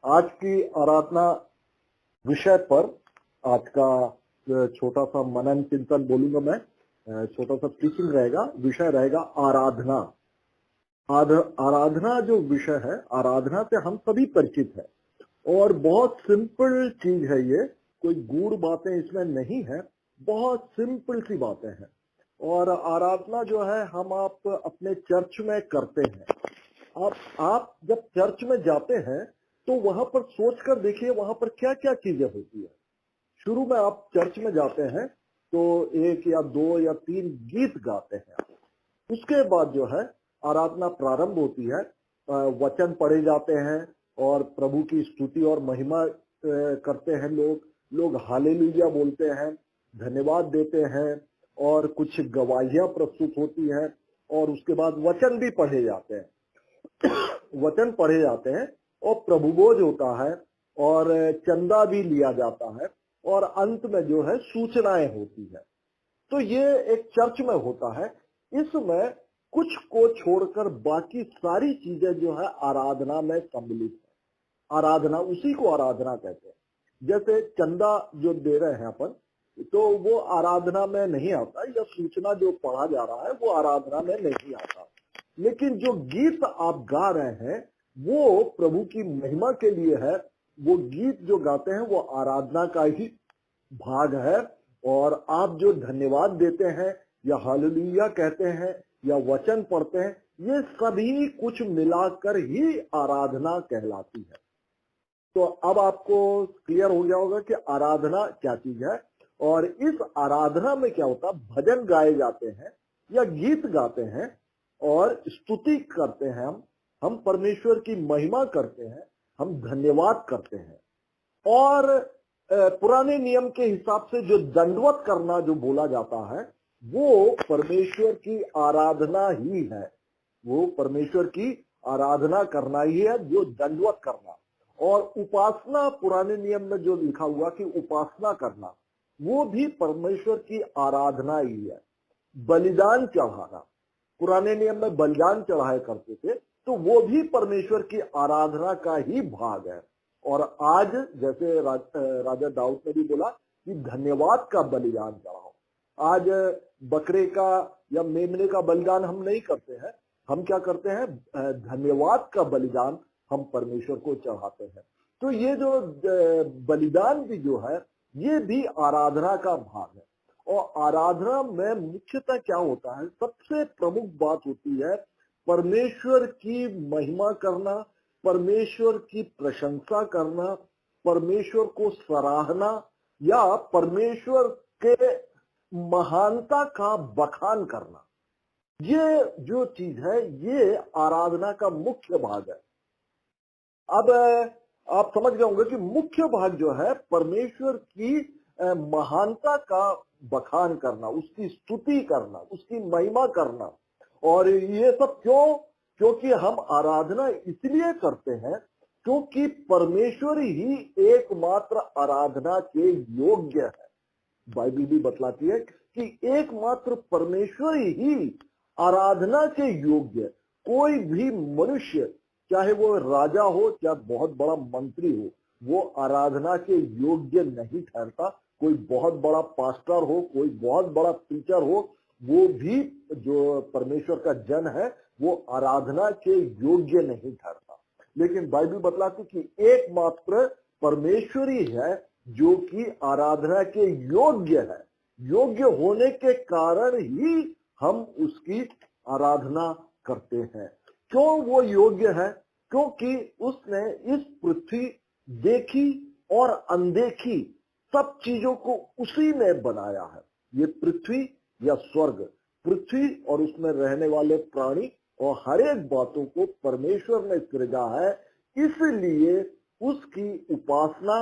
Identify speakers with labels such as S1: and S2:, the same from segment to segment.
S1: आज की आराधना विषय पर आज का छोटा सा मनन चिंतन बोलूंगा मैं, छोटा सा टीचिंग रहेगा। विषय रहेगा आराधना। आराधना जो विषय है, आराधना से हम सभी परिचित है और बहुत सिंपल चीज है ये, कोई गूढ़ बातें इसमें नहीं है, बहुत सिंपल सी बातें हैं। और आराधना जो है हम आप अपने चर्च में करते हैं। आप जब चर्च में जाते हैं तो वहां पर सोच कर देखिए वहां पर क्या क्या चीजें होती है। शुरू में आप चर्च में जाते हैं तो 1 या 2 या 3 गीत गाते हैं। उसके बाद जो है आराधना प्रारंभ होती है, वचन पढ़े जाते हैं और प्रभु की स्तुति और महिमा करते हैं। लोग हालेलुया बोलते हैं, धन्यवाद देते हैं और कुछ गवाहियां प्रस्तुत होती हैं और उसके बाद वचन भी पढ़े जाते हैं। वचन पढ़े जाते हैं और प्रभु भोज होता है और चंदा भी लिया जाता है और अंत में जो है सूचनाएं होती है। तो ये एक चर्च में होता है। इसमें कुछ को छोड़कर बाकी सारी चीजें जो है आराधना में सम्मिलित है। आराधना, उसी को आराधना कहते हैं। जैसे चंदा जो दे रहे हैं अपन, तो वो आराधना में नहीं आता, या सूचना जो पढ़ा जा रहा है वो आराधना में नहीं आता। लेकिन जो गीत आप गा रहे हैं वो प्रभु की महिमा के लिए है। वो गीत जो गाते हैं वो आराधना का ही भाग है। और आप जो धन्यवाद देते हैं या हालेलुया कहते हैं या वचन पढ़ते हैं, ये सभी कुछ मिलाकर ही आराधना कहलाती है। तो अब आपको क्लियर हो गया होगा कि आराधना क्या चीज है। और इस आराधना में क्या होता है, भजन गाए जाते हैं या गीत गाते हैं और स्तुति करते हैं। हम परमेश्वर की महिमा करते हैं, हम धन्यवाद करते हैं। और पुराने नियम के हिसाब से जो दंडवत करना जो बोला जाता है वो परमेश्वर की आराधना ही है। वो परमेश्वर की आराधना करना ही है, जो दंडवत करना। और उपासना, पुराने नियम में जो लिखा हुआ कि उपासना करना, वो भी परमेश्वर की आराधना ही है। बलिदान चढ़ाना, पुराने नियम में बलिदान चढ़ाया करते थे, तो वो भी परमेश्वर की आराधना का ही भाग है। और आज जैसे राजा दाऊद ने भी बोला कि धन्यवाद का बलिदान चढ़ाओ। आज बकरे का या मेमने का बलिदान हम नहीं करते हैं, हम क्या करते हैं, धन्यवाद का बलिदान हम परमेश्वर को चढ़ाते हैं। तो ये जो बलिदान भी जो है ये भी आराधना का भाग है। और आराधना में मुख्यतः क्या होता है, सबसे प्रमुख बात होती है परमेश्वर की महिमा करना, परमेश्वर की प्रशंसा करना, परमेश्वर को सराहना या परमेश्वर के महानता का बखान करना। ये जो चीज है ये आराधना का मुख्य भाग है। अब आप समझ गए होंगे कि मुख्य भाग जो है परमेश्वर की महानता का बखान करना, उसकी स्तुति करना, उसकी महिमा करना। और ये सब क्योंकि हम आराधना इसलिए करते हैं क्योंकि परमेश्वर ही एकमात्र आराधना के योग्य है। बाइबल भी बतलाती है कि एकमात्र परमेश्वर ही आराधना के योग्य। कोई भी मनुष्य, चाहे वो राजा हो चाहे बहुत बड़ा मंत्री हो, वो आराधना के योग्य नहीं ठहरता। कोई बहुत बड़ा पास्टर हो, कोई बहुत बड़ा टीचर हो, वो भी जो परमेश्वर का जन है वो आराधना के योग्य नहीं ठहरता। लेकिन बाइबल बतलाती कि एकमात्र परमेश्वर ही है जो कि आराधना के योग्य है। योग्य होने के कारण ही हम उसकी आराधना करते हैं। क्यों वो योग्य है? क्योंकि उसने इस पृथ्वी देखी और अनदेखी सब चीजों को उसी ने बनाया है। ये पृथ्वी या स्वर्ग, पृथ्वी और उसमें रहने वाले प्राणी और हर एक बातों को परमेश्वर ने सृजा है। इसलिए उसकी उपासना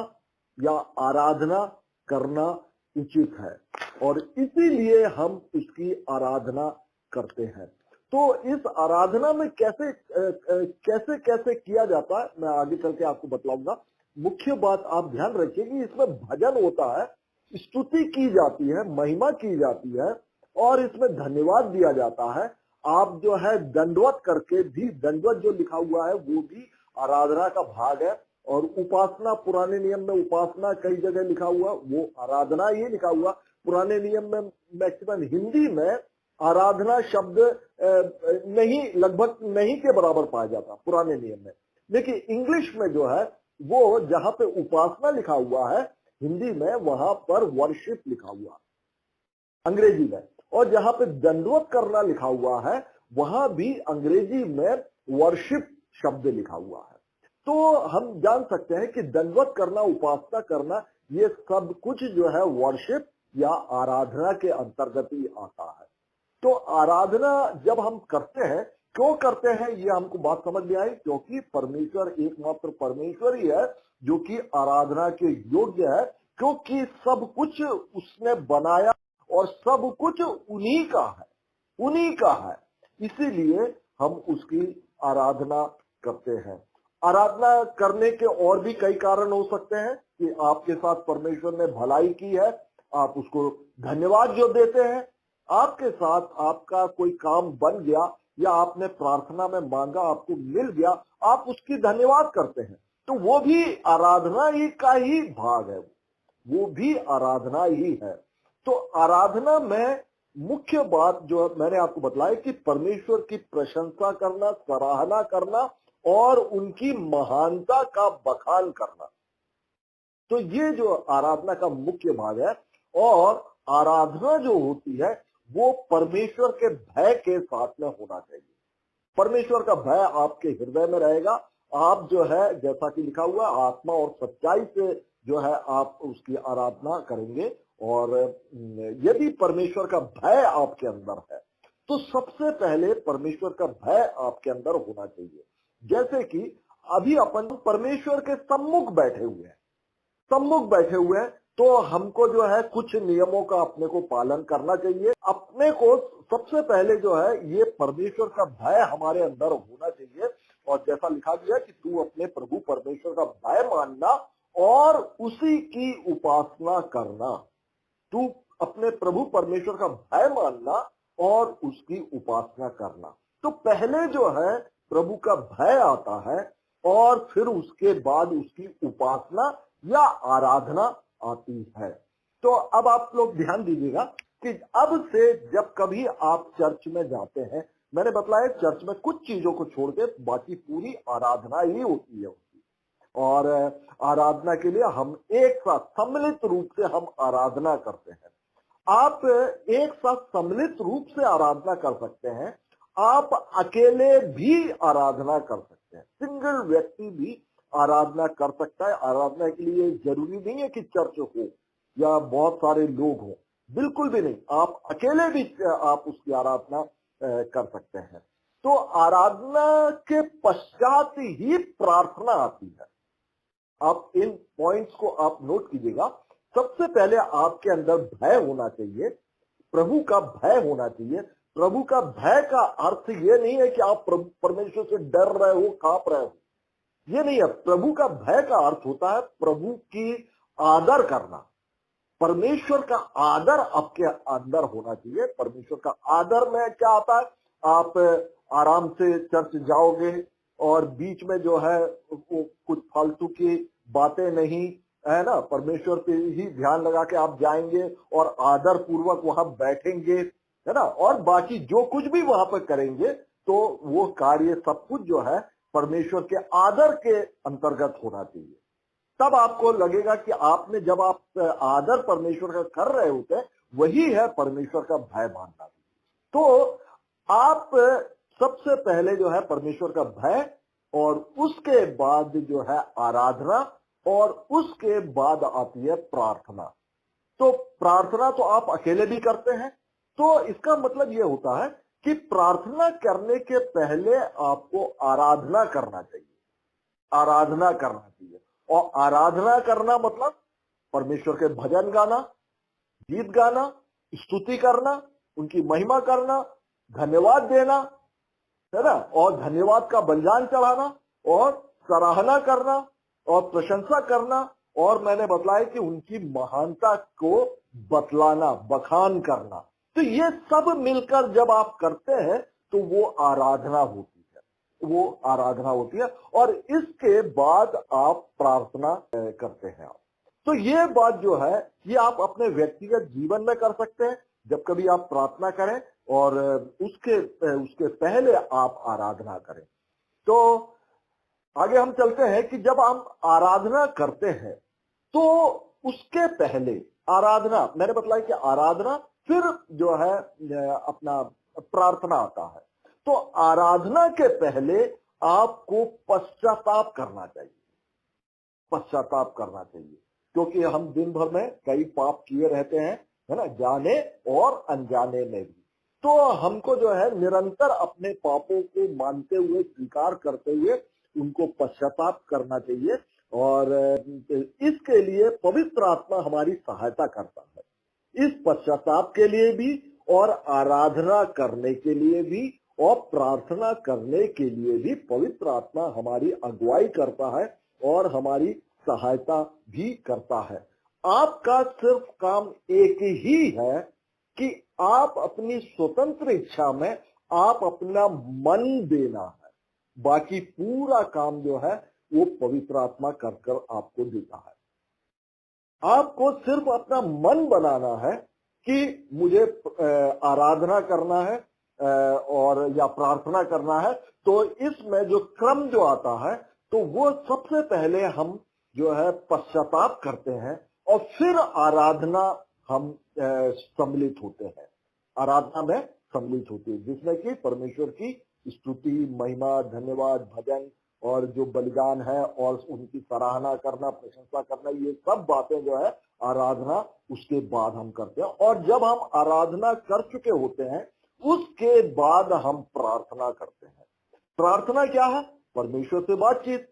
S1: या आराधना करना उचित है और इसीलिए हम उसकी आराधना करते हैं। तो इस आराधना में कैसे कैसे कैसे किया जाता है मैं आगे चल के आपको बतलाऊंगा। मुख्य बात आप ध्यान रखिए कि इसमें भजन होता है, स्तुति की जाती है, महिमा की जाती है और इसमें धन्यवाद दिया जाता है। आप जो है दंडवत करके भी, दंडवत जो लिखा हुआ है वो भी आराधना का भाग है। और उपासना, पुराने नियम में उपासना कई जगह लिखा हुआ, वो आराधना ही लिखा हुआ। पुराने नियम में मैक्सिमम हिंदी में आराधना शब्द नहीं, लगभग नहीं के बराबर पाया जाता पुराने नियम में। लेकिन इंग्लिश में जो है वो जहां पे उपासना लिखा हुआ है हिंदी में, वहां पर वर्शिप लिखा हुआ अंग्रेजी में, और जहां पे दंडवत करना लिखा हुआ है वहां भी अंग्रेजी में वर्शिप शब्द लिखा हुआ है। तो हम जान सकते हैं कि दंडवत करना, उपासना करना, ये सब कुछ जो है वर्शिप या आराधना के अंतर्गत ही आता है। तो आराधना जब हम करते हैं, क्यों करते हैं, ये हमको बात समझ में आई, क्योंकि परमेश्वर एकमात्र परमेश्वर ही है जो कि आराधना के योग्य है, क्योंकि सब कुछ उसने बनाया और सब कुछ उन्हीं का है, उन्हीं का है, इसीलिए हम उसकी आराधना करते हैं। आराधना करने के और भी कई कारण हो सकते हैं कि आपके साथ परमेश्वर ने भलाई की है, आप उसको धन्यवाद जो देते हैं। आपके साथ आपका कोई काम बन गया या आपने प्रार्थना में मांगा, आपको मिल गया, आप उसकी धन्यवाद करते हैं, तो वो भी आराधना ही का ही भाग है, वो भी आराधना ही है। तो आराधना में मुख्य बात जो मैंने आपको बताया कि परमेश्वर की प्रशंसा करना, सराहना करना और उनकी महानता का बखान करना, तो ये जो आराधना का मुख्य भाग है। और आराधना जो होती है वो परमेश्वर के भय के साथ में होना चाहिए। परमेश्वर का भय आपके हृदय में रहेगा। आप जो है, जैसा कि लिखा हुआ, आत्मा और सच्चाई से जो है आप उसकी आराधना करेंगे। और यदि परमेश्वर का भय आपके अंदर है तो सबसे पहले परमेश्वर का भय आपके अंदर होना चाहिए। जैसे कि अभी अपन परमेश्वर के सम्मुख बैठे हुए हैं, तो हमको जो है कुछ नियमों का अपने को पालन करना चाहिए। अपने को सबसे पहले जो है ये परमेश्वर का भय हमारे अंदर होना चाहिए। और जैसा लिखा गया कि तू अपने प्रभु परमेश्वर का भय मानना और उसी की उपासना करना। तू अपने प्रभु परमेश्वर का भय मानना और उसकी उपासना करना। तो पहले जो है प्रभु का भय आता है और फिर उसके बाद उसकी उपासना या आराधना आती है। तो अब आप लोग ध्यान दीजिएगा कि अब से जब कभी आप चर्च में जाते हैं, मैंने बताया चर्च में कुछ चीजों को छोड़ के बाकी पूरी आराधना ही होती है उसकी। और आराधना के लिए हम एक साथ सम्मिलित रूप से हम आराधना करते हैं। आप एक साथ सम्मिलित रूप से आराधना कर सकते हैं, आप अकेले भी आराधना कर सकते हैं, सिंगल व्यक्ति भी आराधना कर सकता है। आराधना के लिए जरूरी नहीं है कि चर्च हो या बहुत सारे लोग हो, बिल्कुल भी नहीं, आप अकेले भी आप उसकी आराधना कर सकते हैं। तो आराधना के पश्चात ही प्रार्थना आती है। आप इन पॉइंट्स को आप नोट कीजिएगा। सबसे पहले आपके अंदर भय होना चाहिए, प्रभु का भय होना चाहिए। प्रभु का भय का अर्थ ये नहीं है कि आप परमेश्वर से डर रहे हो, कांप रहे हो, ये नहीं है। प्रभु का भय का अर्थ होता है प्रभु की आदर करना। परमेश्वर का आदर आपके अंदर होना चाहिए। परमेश्वर का आदर में क्या आता है, आप आराम से चर्च जाओगे और बीच में जो है वो कुछ फालतू की बातें नहीं, है ना, परमेश्वर पे ही ध्यान लगा के आप जाएंगे और आदर पूर्वक वहां बैठेंगे, है ना, और बाकी जो कुछ भी वहां पर करेंगे तो वो कार्य सब कुछ जो है परमेश्वर के आदर के अंतर्गत होना चाहिए। तब आपको लगेगा कि आपने जब आप आदर परमेश्वर का कर रहे होते हैं, वही है परमेश्वर का भय मानना। तो आप सबसे पहले जो है परमेश्वर का भय, और उसके बाद जो है आराधना, और उसके बाद आती है प्रार्थना। तो प्रार्थना तो आप अकेले भी करते हैं, तो इसका मतलब यह होता है कि प्रार्थना करने के पहले आपको आराधना करना चाहिए, आराधना करना चाहिए। और आराधना करना मतलब परमेश्वर के भजन गाना, गीत गाना, स्तुति करना, उनकी महिमा करना, धन्यवाद देना, है ना, और धन्यवाद का बलिदान चढ़ाना और सराहना करना और प्रशंसा करना, और मैंने बतलाया कि उनकी महानता को बतलाना, बखान करना। तो ये सब मिलकर जब आप करते हैं तो वो आराधना होती है। वो आराधना होती है। और इसके बाद आप प्रार्थना करते हैं आप। तो ये बात जो है ये आप अपने व्यक्तिगत जीवन में कर सकते हैं जब कभी आप प्रार्थना करें, और उसके उसके पहले आप आराधना करें। तो आगे हम चलते हैं कि जब हम आराधना करते हैं तो उसके पहले आराधना, मैंने बताया कि आराधना फिर जो है अपना प्रार्थना आता है। तो आराधना के पहले आपको पश्चाताप करना चाहिए, पश्चाताप करना चाहिए, क्योंकि हम दिन भर में कई पाप किए रहते हैं, है ना, जाने और अनजाने में भी। तो हमको जो है निरंतर अपने पापों को मानते हुए, स्वीकार करते हुए उनको पश्चाताप करना चाहिए, और इसके लिए पवित्र आत्मा हमारी सहायता करता है। इस पश्चाताप के लिए भी और आराधना करने के लिए भी और प्रार्थना करने के लिए भी पवित्र आत्मा हमारी अगुवाई करता है और हमारी सहायता भी करता है। आपका सिर्फ काम एक ही है कि आप अपनी स्वतंत्र इच्छा में आप अपना मन देना है, बाकी पूरा काम जो है वो पवित्र आत्मा कर कर आपको देता है। आपको सिर्फ अपना मन बनाना है कि मुझे आराधना करना है और या प्रार्थना करना है। तो इसमें जो क्रम जो आता है तो वो सबसे पहले हम जो है पश्चाताप करते हैं और फिर आराधना हम सम्मिलित होते हैं, आराधना में सम्मिलित होते हैं, जिसमें कि परमेश्वर की स्तुति, महिमा, धन्यवाद, भजन और जो बलिदान है और उनकी सराहना करना, प्रशंसा करना, ये सब बातें जो है आराधना उसके बाद हम करते हैं। और जब हम आराधना कर चुके होते हैं उसके बाद हम प्रार्थना करते हैं। प्रार्थना क्या है? परमेश्वर से बातचीत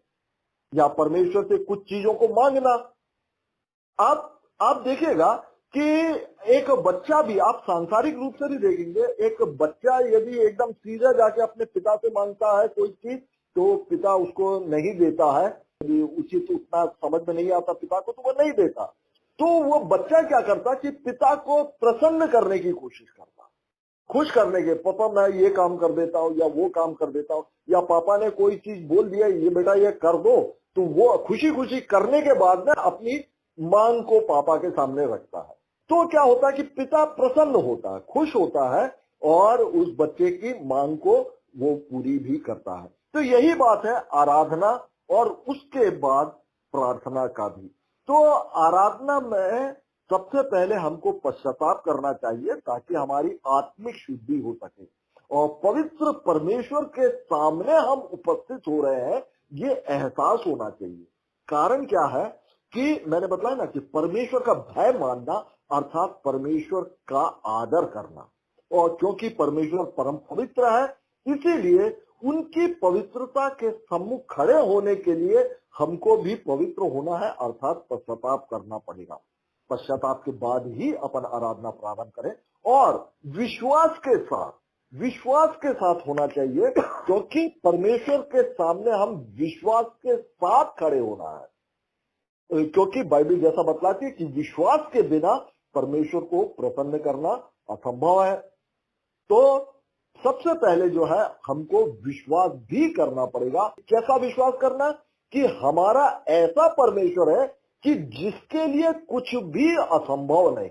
S1: या परमेश्वर से कुछ चीजों को मांगना। आप देखिएगा कि एक बच्चा भी, आप सांसारिक रूप से भी देखेंगे, एक बच्चा यदि एकदम सीधा जाके अपने पिता से मांगता है कोई चीज तो पिता उसको नहीं देता है, यदि उचित उतना समझ में नहीं आता पिता को तो वो नहीं देता। तो वो बच्चा क्या करता कि पिता को प्रसन्न करने की कोशिश करता, खुश करने के, पापा मैं ये काम कर देता हूँ या वो काम कर देता हूँ, या पापा ने कोई चीज बोल दिया ये बेटा ये कर दो, तो वो खुशी खुशी करने के बाद में अपनी मांग को पापा के सामने रखता है। तो क्या होता है कि पिता प्रसन्न होता है, खुश होता है और उस बच्चे की मांग को वो पूरी भी करता है। तो यही बात है आराधना और उसके बाद प्रार्थना का भी। तो आराधना में सबसे पहले हमको पश्चाताप करना चाहिए ताकि हमारी आत्मिक शुद्धि हो सके और पवित्र परमेश्वर के सामने हम उपस्थित हो रहे हैं ये एहसास होना चाहिए। कारण क्या है कि मैंने बताया ना कि परमेश्वर का भय मानना अर्थात परमेश्वर का आदर करना, और क्योंकि परमेश्वर परम पवित्र है इसीलिए उनकी पवित्रता के सम्मुख खड़े होने के लिए हमको भी पवित्र होना है, अर्थात पश्चाताप करना पड़ेगा। पश्चाताप के बाद ही अपन आराधना प्रारंभ करें और विश्वास के साथ होना चाहिए, क्योंकि परमेश्वर के सामने हम विश्वास के साथ खड़े होना है, क्योंकि बाइबल जैसा बतलाती है कि विश्वास के बिना परमेश्वर को प्रसन्न करना असंभव है। तो सबसे पहले जो है हमको विश्वास भी करना पड़ेगा। कैसा विश्वास करना? कि हमारा ऐसा परमेश्वर है कि जिसके लिए कुछ भी असंभव नहीं,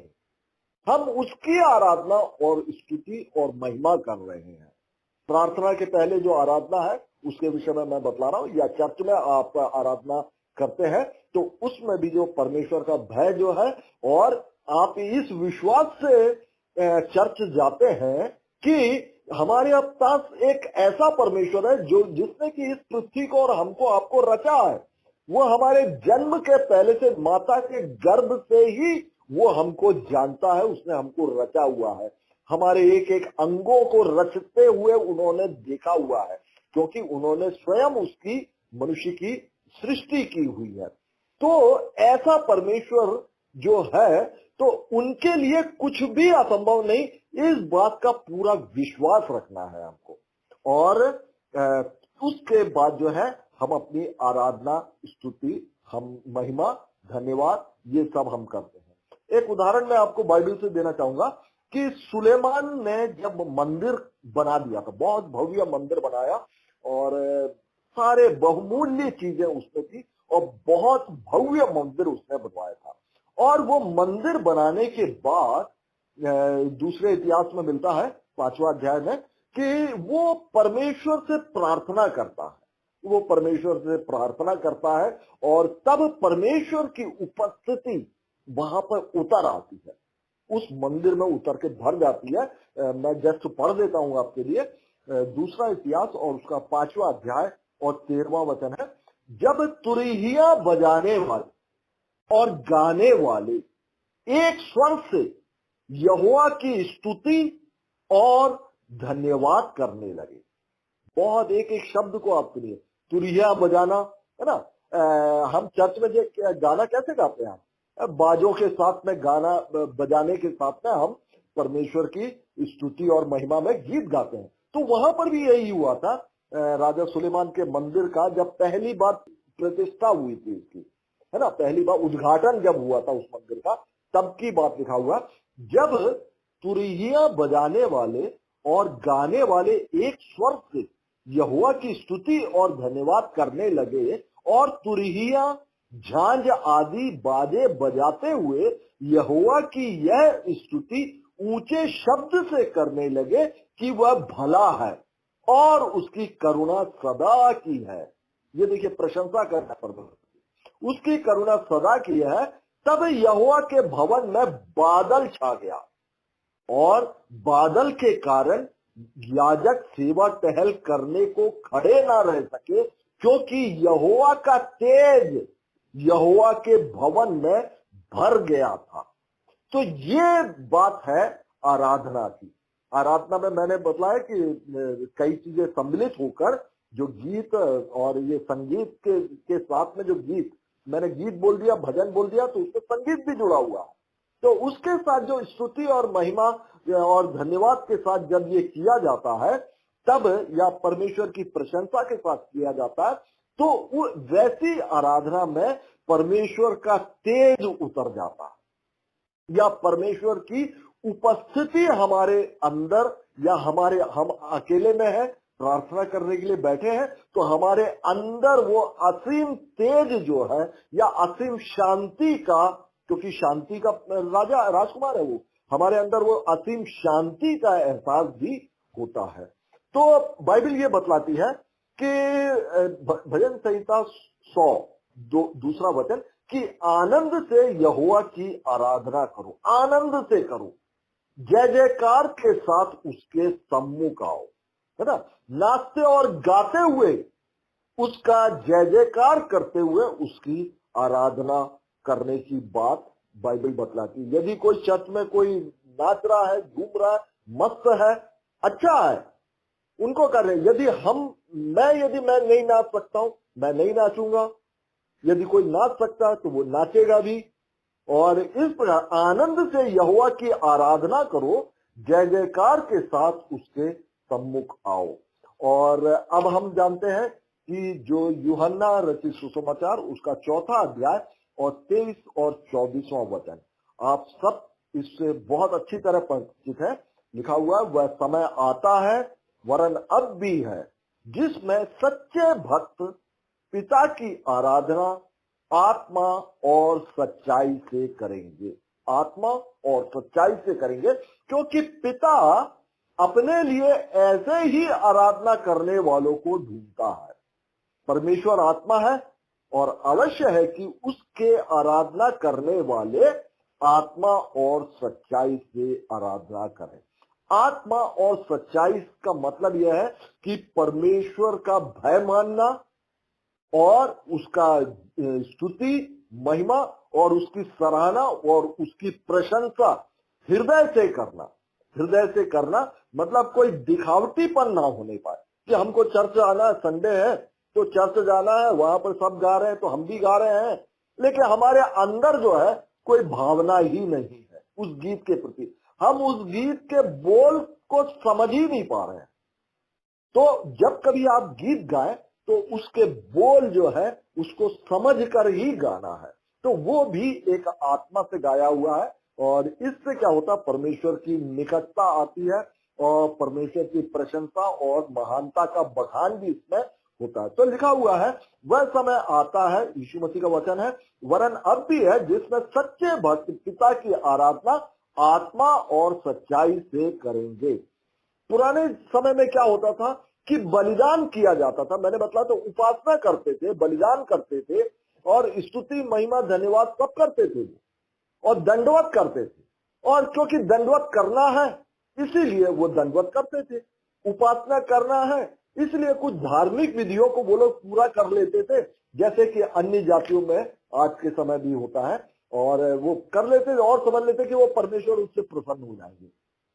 S1: हम उसकी आराधना और स्तुति और महिमा कर रहे हैं। प्रार्थना के पहले जो आराधना है उसके विषय में मैं बतला रहा हूं, या चर्च में आप आराधना करते हैं तो उसमें भी जो परमेश्वर का भय जो है, और आप इस विश्वास से चर्च जाते हैं कि हमारे पास एक ऐसा परमेश्वर है जो जिसने कि इस पृथ्वी को और हमको आपको रचा है। वो हमारे जन्म के पहले से, माता के गर्भ से ही वो हमको जानता है, उसने हमको रचा हुआ है, हमारे एक एक अंगों को रचते हुए उन्होंने देखा हुआ है, क्योंकि उन्होंने स्वयं उसकी, मनुष्य की सृष्टि की हुई है। तो ऐसा परमेश्वर जो है तो उनके लिए कुछ भी असंभव नहीं, इस बात का पूरा विश्वास रखना है हमको। और उसके बाद जो है हम अपनी आराधना, स्तुति, हम महिमा, धन्यवाद ये सब हम करते हैं। एक उदाहरण मैं आपको बाइबल से देना चाहूंगा कि सुलेमान ने जब मंदिर बना दिया था, बहुत भव्य मंदिर बनाया, और सारे बहुमूल्य चीजें उसमें थी और बहुत भव्य मंदिर उसने बनवाया था। और वो मंदिर बनाने के बाद दूसरे इतिहास में मिलता है 5वां अध्याय में कि वो परमेश्वर से प्रार्थना करता है, वो परमेश्वर से प्रार्थना करता है और तब परमेश्वर की उपस्थिति वहां पर उतर आती है, उस मंदिर में उतर के भर जाती है। मैं जस्ट पढ़ देता हूं आपके लिए दूसरा इतिहास और उसका 5वां अध्याय और 13वां वचन है। जब तुरहिया बजाने वाले और गाने वाले एक स्वर से यहोवा की स्तुति और धन्यवाद करने लगे। बहुत एक एक शब्द को आप सुनिए, तुरहिया बजाना है ना। हम चर्च में जो गाना कैसे गाते हैं, बाजों के साथ में गाना बजाने के साथ में हम परमेश्वर की स्तुति और महिमा में गीत गाते हैं। तो वहां पर भी यही हुआ था। राजा सुलेमान के मंदिर का जब पहली बार प्रतिष्ठा हुई थी इसकी, है ना, पहली बार उद्घाटन जब हुआ था उस मंदिर का, तब की बात लिखा हुआ। जब तुरहिया बजाने वाले और गाने वाले एक स्वर से यहोवा की स्तुति और धन्यवाद करने लगे और तुरहिया झांझ आदि बाजे बजाते हुए यहोवा की यह स्तुति ऊंचे शब्द से करने लगे कि वह भला है और उसकी करुणा सदा की है। ये देखिए, प्रशंसा करना परमेश्वर, उसकी करुणा सदा की है। तब यहोवा के भवन में बादल छा गया और बादल के कारण याजक सेवा टहल करने को खड़े ना रह सके, क्योंकि यहोवा का तेज यहोवा के भवन में भर गया था। तो ये बात है आराधना की। आराधना में मैंने बताया कि कई चीजें सम्मिलित होकर जो गीत और ये संगीत के साथ में जो गीत, मैंने गीत बोल दिया, भजन बोल दिया, तो उसमें संगीत भी जुड़ा हुआ है। तो उसके साथ जो स्तुति और महिमा और धन्यवाद के साथ जब ये किया जाता है, तब या परमेश्वर की प्रशंसा के साथ किया जाता है, तो वैसी आराधना में परमेश्वर का तेज उतर जाता है या परमेश्वर की उपस्थिति हमारे अंदर, या हम अकेले में है, प्रार्थना करने के लिए बैठे हैं, तो हमारे अंदर वो असीम तेज जो है या असीम शांति का, क्योंकि शांति का राजा राजकुमार है, वो हमारे अंदर वो असीम शांति का एहसास भी होता है। तो बाइबल ये बतलाती है कि भजन संहिता 100 दूसरा वचन कि आनंद से यहोवा की आराधना करो, आनंद से करो, जय जयकार के साथ उसके सम्मुख आओ, है ना। नाचते और गाते हुए उसका जय जयकार करते हुए उसकी आराधना करने की बात बाइबल बतलाती है। यदि कोई चर्च में कोई नाच रहा है, घूम रहा है, मस्त है, अच्छा है, उनको कर रहे हैं। यदि मैं नहीं नाच सकता हूं, मैं नहीं नाचूंगा। यदि कोई नाच सकता है तो वो नाचेगा भी। और इस प्रकार आनंद से यहोवा की आराधना करो, जय जयकार के साथ उसके सम्मुख आओ। और अब हम जानते हैं कि जो यूहन्ना रचित सुसमाचार उसका 4था अध्याय और 23 और 24वां वचन, आप सब इससे बहुत अच्छी तरह परिचित है। लिखा हुआ है, वह समय आता है, वरन अब भी है, जिसमें सच्चे भक्त पिता की आराधना आत्मा और सच्चाई से करेंगे, आत्मा और सच्चाई से करेंगे, क्योंकि पिता अपने लिए ऐसे ही आराधना करने वालों को ढूंढता है। परमेश्वर आत्मा है और अवश्य है कि उसके आराधना करने वाले आत्मा और सच्चाई से आराधना करें। आत्मा और सच्चाई का मतलब यह है कि परमेश्वर का भय मानना और उसका स्तुति, महिमा और उसकी सराहना और उसकी प्रशंसा हृदय से करना। हृदय से करना मतलब कोई दिखावटीपन ना होने पाए कि हमको चर्च आना है, संडे है तो चर्च जाना है, वहां पर सब गा रहे हैं तो हम भी गा रहे हैं, लेकिन हमारे अंदर जो है कोई भावना ही नहीं है उस गीत के प्रति। हम उस गीत के बोल को समझ ही नहीं पा रहे हैं। तो जब कभी आप गीत गाएं तो उसके बोल जो है उसको समझ कर ही गाना है, तो वो भी एक आत्मा से गाया हुआ है। और इससे क्या होता है, परमेश्वर की निकटता आती है और परमेश्वर की प्रशंसा और महानता का बखान भी इसमें होता है। तो लिखा हुआ है, वह समय आता है, यीशु मसीह का वचन है, वरन अब भी है, जिसमें सच्चे भक्त पिता की आराधना आत्मा और सच्चाई से करेंगे। पुराने समय में क्या होता था कि बलिदान किया जाता था, मैंने बताया तो उपासना करते थे, बलिदान करते थे और स्तुति महिमा धन्यवाद सब करते थे और दंडवत करते थे। और क्योंकि दंडवत करना है इसीलिए वो दंडवत करते थे, उपासना करना है इसलिए कुछ धार्मिक विधियों को वो लोग पूरा कर लेते थे, जैसे कि अन्य जातियों में आज के समय भी होता है, और वो कर लेते थे और समझ लेते कि वो परमेश्वर उससे प्रसन्न हो जाएंगे।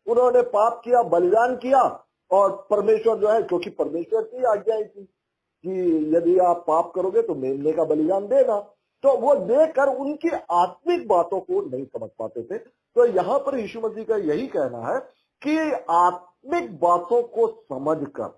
S1: उन्होंने पाप किया, बलिदान किया, और परमेश्वर जो है, क्योंकि परमेश्वर की आज्ञा थी कि यदि आप पाप करोगे तो मेमने का बलिदान देना, तो वो देकर उनकी आत्मिक बातों को नहीं समझ पाते थे। तो यहाँ पर यीशु मसीह का यही कहना है कि आत्मिक बातों को समझकर,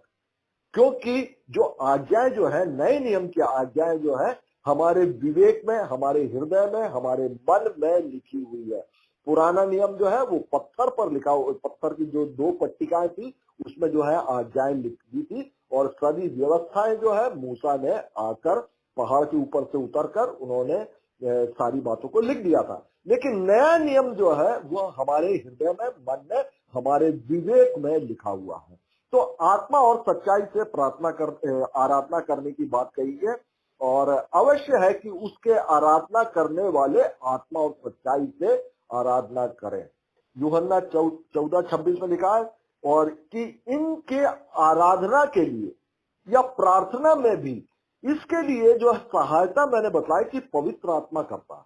S1: क्योंकि जो आज्ञाएं जो है, नए नियम की आज्ञाएं जो है, हमारे विवेक में, हमारे हृदय में, हमारे मन में लिखी हुई है। पुराना नियम जो है वो पत्थर पर लिखा हुआ, पत्थर की जो 2 पट्टिकाएं थी उसमें जो है आज्ञाएं लिख दी थी, और सभी व्यवस्थाएं जो है मूसा ने आकर पहाड़ के ऊपर से उतरकर उन्होंने सारी बातों को लिख दिया था। लेकिन नया नियम जो है वो हमारे हृदय में, मन में, हमारे विवेक में लिखा हुआ है। तो आत्मा और सच्चाई से आराधना करने की बात कही है, और अवश्य है कि उसके आराधना करने वाले आत्मा और सच्चाई से आराधना करें। यूहन्ना 14:26 में लिखा है, और कि इनके आराधना के लिए या प्रार्थना में भी इसके लिए जो सहायता मैंने बताया कि पवित्र आत्मा करता है,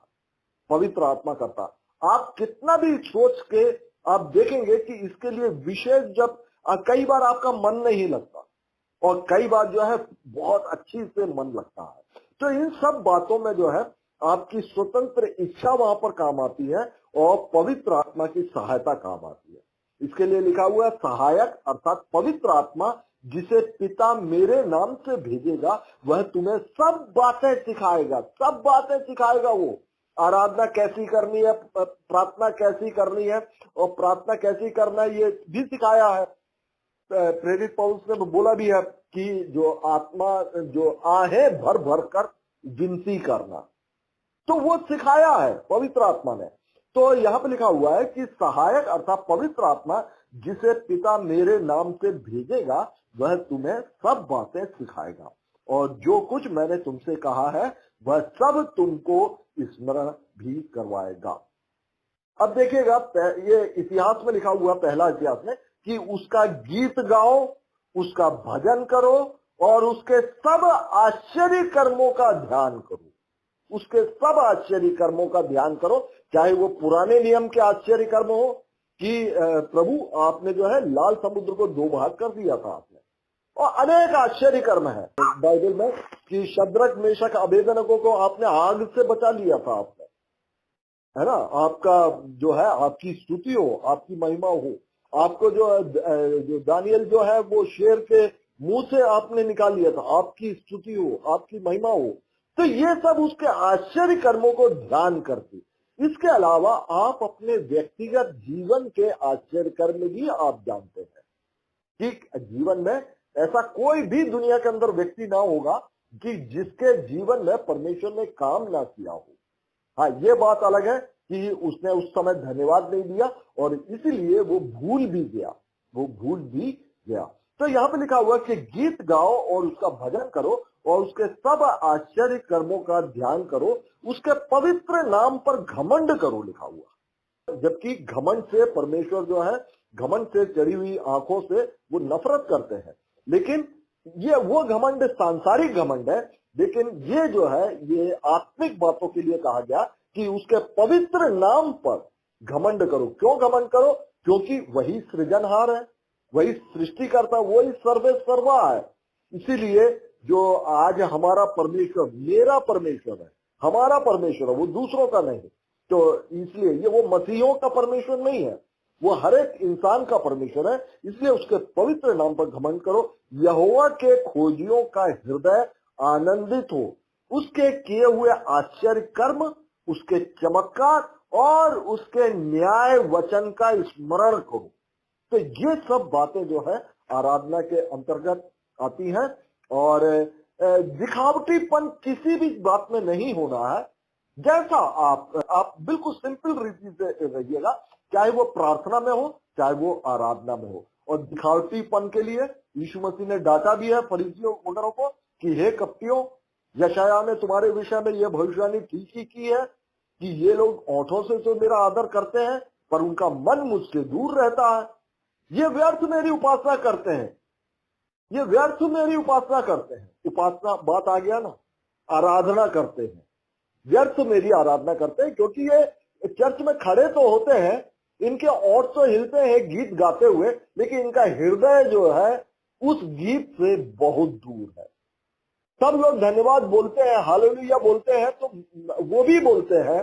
S1: पवित्र आत्मा करता है। आप कितना भी सोच के आप देखेंगे कि इसके लिए विशेष, जब कई बार आपका मन नहीं लगता और कई बार जो है बहुत अच्छी से मन लगता है, तो इन सब बातों में जो है आपकी स्वतंत्र इच्छा वहां पर काम आती है और पवित्र आत्मा की सहायता काम आती है। इसके लिए लिखा हुआ है सहायक अर्थात पवित्र आत्मा, जिसे पिता मेरे नाम से भेजेगा, वह तुम्हें सब बातें सिखाएगा, सब बातें सिखाएगा। वो आराधना कैसी करनी है, प्रार्थना कैसी करनी है, और प्रार्थना कैसी करना है ये भी सिखाया है। प्रेरित पौलुस ने बोला भी है कि जो आत्मा जो आहे भर भर कर विनती करना, तो वो सिखाया है पवित्र आत्मा ने। तो यहाँ पे लिखा हुआ है कि सहायक अर्थात पवित्र आत्मा, जिसे पिता मेरे नाम से भेजेगा, वह तुम्हें सब बातें सिखाएगा, और जो कुछ मैंने तुमसे कहा है वह सब तुमको स्मरण भी करवाएगा। अब देखिएगा, ये इतिहास में लिखा हुआ, पहला इतिहास में, कि उसका गीत गाओ, उसका भजन करो और उसके सब आश्चर्य कर्मों का ध्यान करो, उसके सब आश्चर्य कर्मों का ध्यान करो, चाहे वो पुराने नियम के आश्चर्य कर्म हो कि प्रभु आपने जो है लाल समुद्र को 2 भाग कर दिया था आपने, और अनेक आश्चर्य कर्म है बाइबल में कि शद्रक मेशक अबेदनगो को आपने आग से बचा लिया था आपने, है ना, आपका जो है आपकी स्तुति हो, आपकी महिमा हो, आपको जो दानियल जो है वो शेर के मुंह से आपने निकाल लिया था, आपकी स्तुति हो, आपकी महिमा हो। तो ये सब उसके आश्चर्य कर्मों को ध्यान करके, इसके अलावा आप अपने व्यक्तिगत जीवन के आश्चर्य कर्म भी आप जानते हैं कि जीवन में ऐसा कोई भी दुनिया के अंदर व्यक्ति ना होगा कि जिसके जीवन में परमेश्वर ने काम ना किया हो। हाँ, ये बात अलग है कि उसने उस समय धन्यवाद नहीं दिया और इसीलिए वो भूल भी गया, वो भूल भी गया। तो यहाँ पे लिखा हुआ कि गीत गाओ और उसका भजन करो और उसके सब आश्चर्य कर्मों का ध्यान करो, उसके पवित्र नाम पर घमंड करो, लिखा हुआ। जबकि घमंड से परमेश्वर जो है, घमंड से चढ़ी हुई आंखों से वो नफरत करते हैं, लेकिन ये वो घमंड सांसारिक घमंड है, लेकिन ये जो है ये आत्मिक बातों के लिए कहा गया कि उसके पवित्र नाम पर घमंड करो। क्यों घमंड करो? क्योंकि वही सृजनहार है, वही सृष्टिकर्ता, वही सर्वे सर्वा है। इसीलिए जो आज हमारा परमेश्वर, मेरा परमेश्वर है, हमारा परमेश्वर है, वो दूसरों का नहीं। तो इसलिए ये वो मसीहों का परमेश्वर नहीं है, वो हर एक इंसान का परमेश्वर है। इसलिए उसके पवित्र नाम पर घमंड करो। यहोवा के खोजियों का हृदय आनंदित हो, उसके किए हुए आश्चर्य कर्म, उसके चमत्कार और उसके न्याय वचन का स्मरण करो। तो ये सब बातें जो है आराधना के अंतर्गत आती हैं। और दिखावटीपन किसी भी बात में नहीं होना है। जैसा आप बिल्कुल सिंपल रीति से रहिएगा, चाहे वो प्रार्थना में हो चाहे वो आराधना में हो। और दिखावटीपन के लिए यीशु मसीह ने डांटा भी है फरीसियों वगैरह को कि हे कपटियों, यशायाह ने तुम्हारे विषय में यह भविष्यवाणी ठीक ही की है कि ये लोग ओंठों से तो मेरा आदर करते हैं पर उनका मन मुझसे दूर रहता है। ये व्यर्थ मेरी उपासना करते हैं, ये व्यर्थ मेरी उपासना करते हैं। उपासना बात आ गया ना, आराधना करते हैं, व्यर्थ मेरी आराधना करते हैं। क्योंकि ये चर्च में खड़े तो होते हैं, इनके ओठ तो हिलते हैं गीत गाते हुए, लेकिन इनका हृदय जो है उस गीत से बहुत दूर है। सब लोग धन्यवाद बोलते हैं, हालेलुया बोलते हैं, तो वो भी बोलते हैं,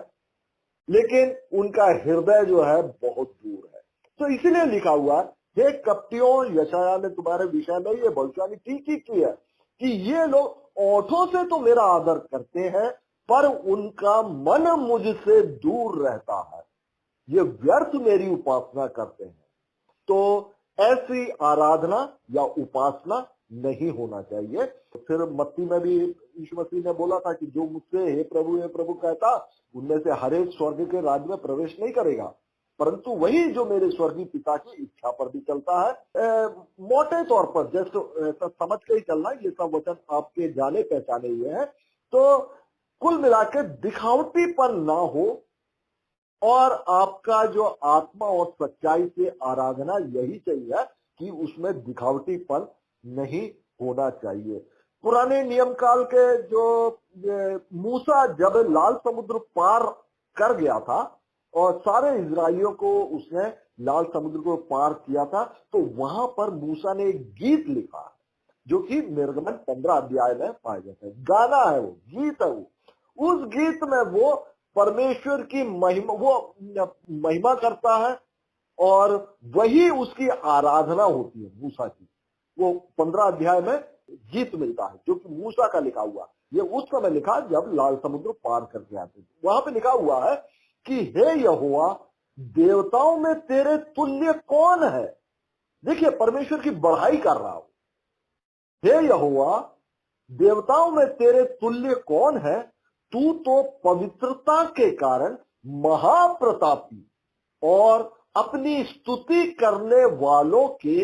S1: लेकिन उनका हृदय जो है बहुत दूर है। तो इसीलिए लिखा हुआ, हे कपटियों, यशायाह ने तुम्हारे विषय में ये भविष्यवाणी ठीक ही की है कि ये लोग ओठों से तो मेरा आदर करते हैं पर उनका मन मुझसे दूर रहता है, ये व्यर्थ मेरी उपासना करते हैं। तो ऐसी आराधना या उपासना नहीं होना चाहिए। फिर मत्ती में भी यीशु मसीह ने बोला था कि जो मुझसे हे प्रभु कहता, उनमें से हर एक स्वर्ग के राज्य में प्रवेश नहीं करेगा, परंतु वही जो मेरे स्वर्गीय पिता की इच्छा पर भी चलता है। मोटे तौर पर जैसे समझ के ही चलना, ये सब वचन आपके जाने पहचाने हुए हैं। तो कुल मिलाकर दिखावटीपन ना हो और आपका जो आत्मा और सच्चाई से आराधना यही चाहिए कि उसमें दिखावटीपन नहीं होना चाहिए। पुराने नियम काल के जो मूसा जब लाल समुद्र पार कर गया था और सारे इजराइलियों को उसने लाल समुद्र को पार किया था, तो वहां पर मूसा ने एक गीत लिखा जो कि निर्गमन 15 अध्याय में पाया जाता है। गाना है, वो गीत है। वो उस गीत में वो परमेश्वर की महिमा करता है और वही उसकी आराधना होती है मूसा की। वो 15 अध्याय में गीत मिलता है जो कि मूसा का लिखा हुआ। ये उस समय लिखा जब लाल समुद्र पार करके आते थे। वहां पे लिखा हुआ है कि हे यहोवा, देवताओं में तेरे तुल्य कौन है। देखिए, परमेश्वर की बढ़ाई कर रहा हूं। हे यहोवा, देवताओं में तेरे तुल्य कौन है, तू तो पवित्रता के कारण महाप्रतापी और अपनी स्तुति करने वालों के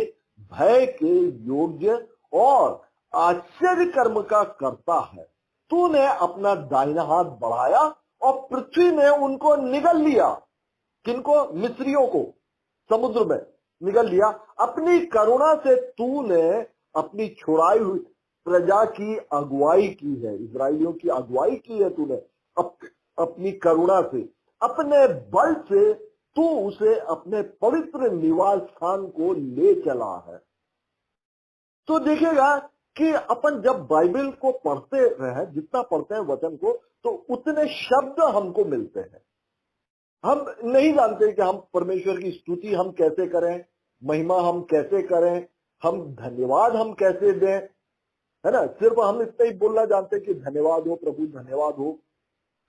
S1: भय के योग्य और आश्चर्य कर्म का करता है। तूने अपना दाहिना हाथ बढ़ाया और पृथ्वी में उनको निगल लिया। किनको? मिस्रियों को समुद्र में निगल लिया। अपनी करुणा से तूने अपनी छुड़ाई हुई प्रजा की अगुवाई की है, इजराइलियों की अगुवाई की है तूने अपनी करुणा से। अपने बल से तू उसे अपने पवित्र निवास स्थान को ले चला है। तो देखिएगा कि अपन जब बाइबल को पढ़ते रहे, जितना पढ़ते हैं वचन को, तो उतने शब्द हमको मिलते हैं। हम नहीं जानते कि हम परमेश्वर की स्तुति हम कैसे करें, महिमा हम कैसे करें, हम धन्यवाद हम कैसे दें, है ना। सिर्फ हम इतना ही बोलना जानते हैं कि धन्यवाद हो प्रभु, धन्यवाद हो,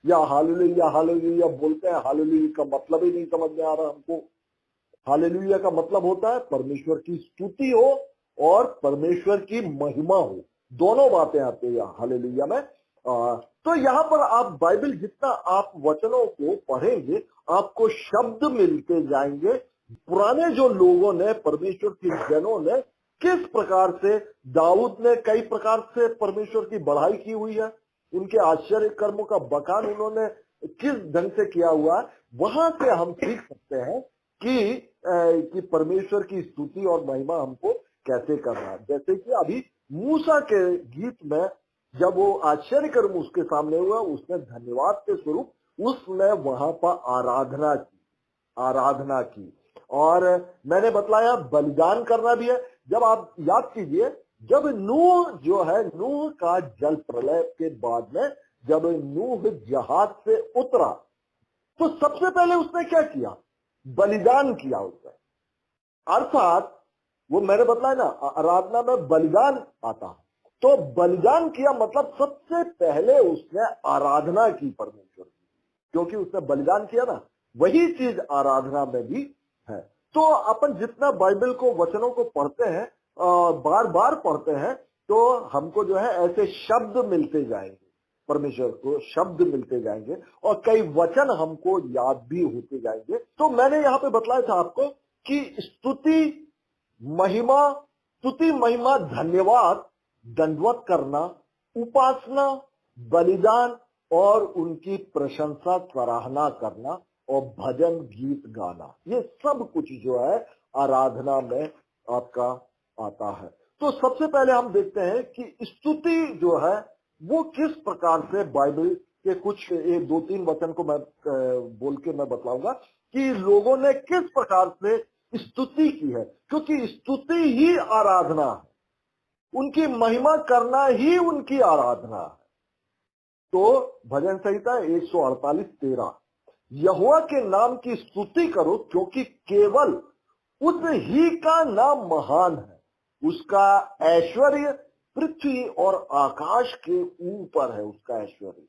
S1: या हालेलुया हालेलुया बोलते हैं। हालेलुया का मतलब ही नहीं समझ में आ रहा हमको। हालेलुया का मतलब होता है परमेश्वर की स्तुति हो और परमेश्वर की महिमा हो, दोनों बातें आती है हालेलुया में। तो यहाँ पर आप बाइबल जितना आप वचनों को पढ़ेंगे, आपको शब्द मिलते जाएंगे। पुराने जो लोगों ने, परमेश्वर के जनों ने किस प्रकार से, दाऊद ने कई प्रकार से परमेश्वर की बढ़ाई की हुई है, उनके आश्चर्य कर्मों का बखान उन्होंने किस ढंग से किया हुआ है, वहां से हम सीख सकते हैं कि परमेश्वर की स्तुति और महिमा हमको कैसे करना है। जैसे कि अभी मूसा के गीत में जब वो आश्चर्य कर्म उसके सामने हुआ, उसने धन्यवाद के स्वरूप उसने वहां पर आराधना की। और मैंने बतलाया बलिदान करना भी है। जब आप याद कीजिए, जब नूह जो है, नूह का जल प्रलय के बाद में जब नूह जहाज से उतरा, तो सबसे पहले उसने क्या किया? बलिदान किया उसने। अर्थात वो मैंने बताया ना, आराधना में बलिदान आता है। तो बलिदान किया मतलब सबसे पहले उसने आराधना की परमेश्वर की, क्योंकि उसने बलिदान किया ना, वही चीज आराधना में भी है। तो अपन जितना बाइबल को वचनों को पढ़ते हैं, बार बार पढ़ते हैं, तो हमको जो है ऐसे शब्द मिलते जाएंगे, परमेश्वर को शब्द मिलते जाएंगे और कई वचन हमको याद भी होते जाएंगे। तो मैंने यहाँ पे बतलाया था आपको कि स्तुति महिमा धन्यवाद, दंडवत करना, उपासना, बलिदान और उनकी प्रशंसा सराहना करना और भजन गीत गाना, ये सब कुछ जो है आराधना में आपका आता है। तो सबसे पहले हम देखते हैं कि स्तुति जो है वो किस प्रकार से बाइबल के कुछ एक दो तीन वचन को मैं बोल के मैं बतलाऊंगा कि लोगों ने किस प्रकार से स्तुति की है, क्योंकि स्तुति ही आराधना है, उनकी महिमा करना ही उनकी आराधना है। तो भजन संहिता 148:13, यहोवा के नाम की स्तुति करो क्योंकि केवल उस ही का नाम महान है, उसका ऐश्वर्य पृथ्वी और आकाश के ऊपर है, उसका ऐश्वर्य।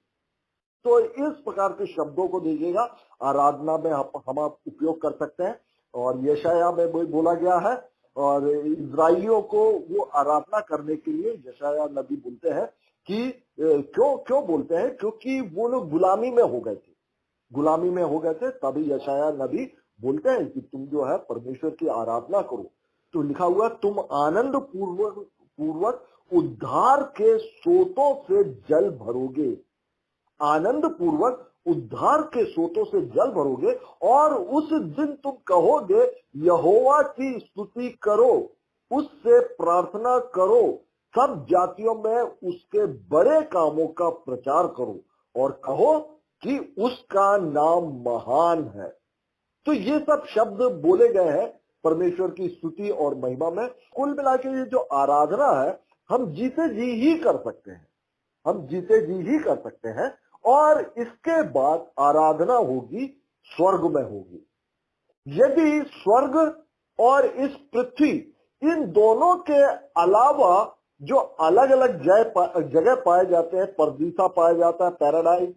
S1: तो इस प्रकार के शब्दों को देखिएगा आराधना में हम उपयोग कर सकते हैं। और यशाया में बोला गया है, और इजराइलियों को वो आराधना करने के लिए यशाया नबी बोलते हैं कि क्यों बोलते हैं, क्योंकि वो लोग गुलामी में हो गए थे, तभी यशाया नबी बोलते हैं कि तुम जो है परमेश्वर की आराधना करो। तो लिखा हुआ, तुम आनंद पूर्वक उद्धार के सोतों से जल भरोगे, आनंद पूर्वक उद्धार के सोतों से जल भरोगे, और उस दिन तुम कहोगे यहोवा की स्तुति करो, उससे प्रार्थना करो, सब जातियों में उसके बड़े कामों का प्रचार करो और कहो कि उसका नाम महान है। तो ये सब शब्द बोले गए हैं परमेश्वर की स्तुति और महिमा में। कुल मिला के ये जो आराधना है हम जीते जी ही कर सकते हैं, और इसके बाद आराधना होगी स्वर्ग में होगी। यदि स्वर्ग और इस पृथ्वी, इन दोनों के अलावा जो अलग अलग जगह पाए जाते हैं, परदीसा पाया जाता है, पैराडाइज,